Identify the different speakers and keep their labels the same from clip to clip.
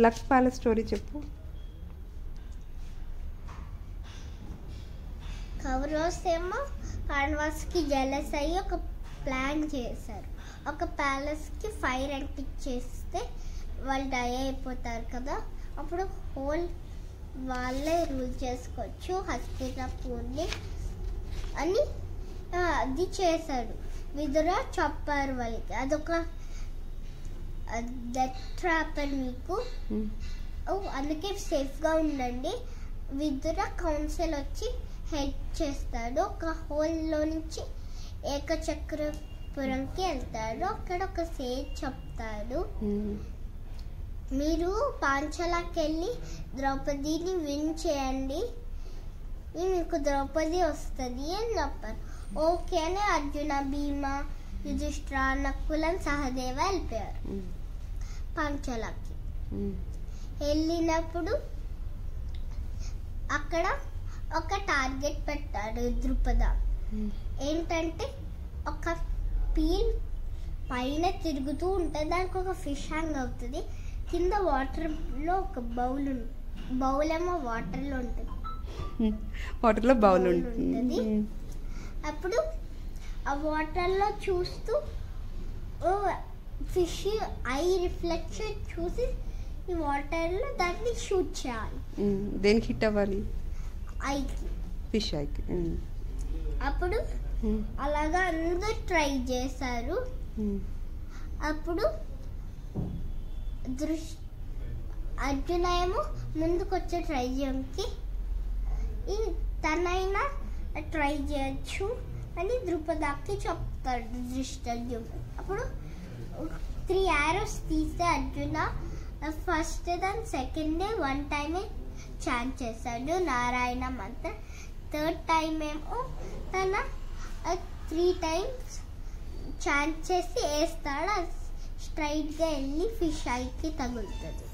Speaker 1: Luck palace story చెప్పు.
Speaker 2: కౌరవ్స్ ఏమో పాండవాస్కి jealous అయ్యి ఒక ప్లాన్ చేశారు. ఒక ప్యాలెస్కి ఫైర్ అంటించేస్తే వాళ్ళు డై అయిపోతారు కదా, అప్పుడు హోల్ వాళ్ళే రూల్ చేసుకోవచ్చు హస్తినాపూర్ని అని అది చేశాడు. విదుర చెప్పారు వాళ్ళకి, అదొక డెత్ ట్రాప్ అని మీకు, అందుకే సేఫ్గా ఉండండి. విదుర కౌన్సిల్ వచ్చి హెల్ప్ చేస్తాడు. ఒక హోల్లో నుంచి ఏకచక్రపురంకి వెళ్తాడు. అక్కడ ఒక సేజ్ చెప్తాడు, మీరు పాంచాలకి వెళ్ళి ద్రౌపదిని విన్ చేయండి, మీకు ద్రౌపది వస్తుంది అని చెప్పారు. ఓకే అని అర్జున, భీమ, యుధిష్ఠిర, నకులం, సహదేవ వెళ్ళిపోయారు పాంచాలకి. వెళ్ళినప్పుడు అక్కడ ఒక టార్గెట్ పెట్టాడు ద్రుపద. ఏంటంటే ఒక పీల్ పైన తిరుగుతూ ఉంటుంది, దానికి ఒక ఫిష్ హ్యాంగ్ అవుతుంది, కింద వాటర్లో ఒక బౌల్ ఏమో వాటర్లో ఉంటుంది,
Speaker 1: వాటర్లో బౌల్ ఉంటుంది.
Speaker 2: అప్పుడు ఆ వాటర్లో చూస్తూ ఫిష్ ఐ రిఫ్లెక్షన్ చూసి ఈ వాటర్లో దాన్ని షూట్ చేయాలి.
Speaker 1: దేనికి హిట్ అవ్వాలి?
Speaker 2: ఐకి,
Speaker 1: ఫిష్ ఐకి.
Speaker 2: అప్పుడు అలాగా అందరూ ట్రై చేశారు. అప్పుడు అర్జున ఏమో ముందుకొచ్చే ట్రై చేయడానికి తనైనా ట్రై చేయొచ్చు అని ద్రుపదకి చెప్తాడు ధృష్టద్యుమ్నుడు. అప్పుడు 3 arrows తీస్తే అర్జున ఫస్ట్ దాని సెకండ్ డే 1 టైమే చాంట్ చేశాడు నారాయణ మంత్రం. 3rd టైం ఏమో తన 3 times చాంట్ చేసి వేస్తాడు, స్ట్రైట్గా వెళ్ళి ఫిష్ ఐకి తగులుతుంది.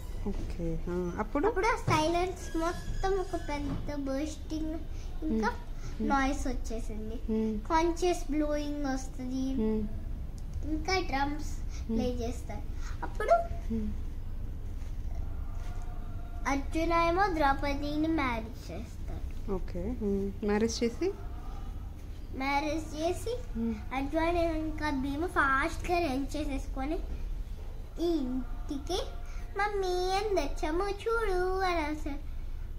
Speaker 1: అప్పుడు
Speaker 2: ఆ సైలెన్స్ మొత్తం ఒక పెద్ద బర్స్టింగ్ ఇంకా నాయిస్ వచ్చేసింది, కాన్షియస్ బ్లోయింగ్ వస్తుంది, ఇంకా డ్రమ్స్ ప్లే చేస్తారు. అప్పుడు అర్జున ఏమో ద్రౌపదిని మ్యారేజ్ చేస్తారు. మ్యారేజ్ చేసి అర్జున ఇంకా భీమ ఫాస్ట్గా రన్ చేసేసుకొని ఈ ఇంటికి మమ్మీ అని తెచ్చాము చూడు అని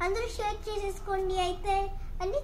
Speaker 2: అందరూ షేర్ చేసేసుకోండి అయితే అని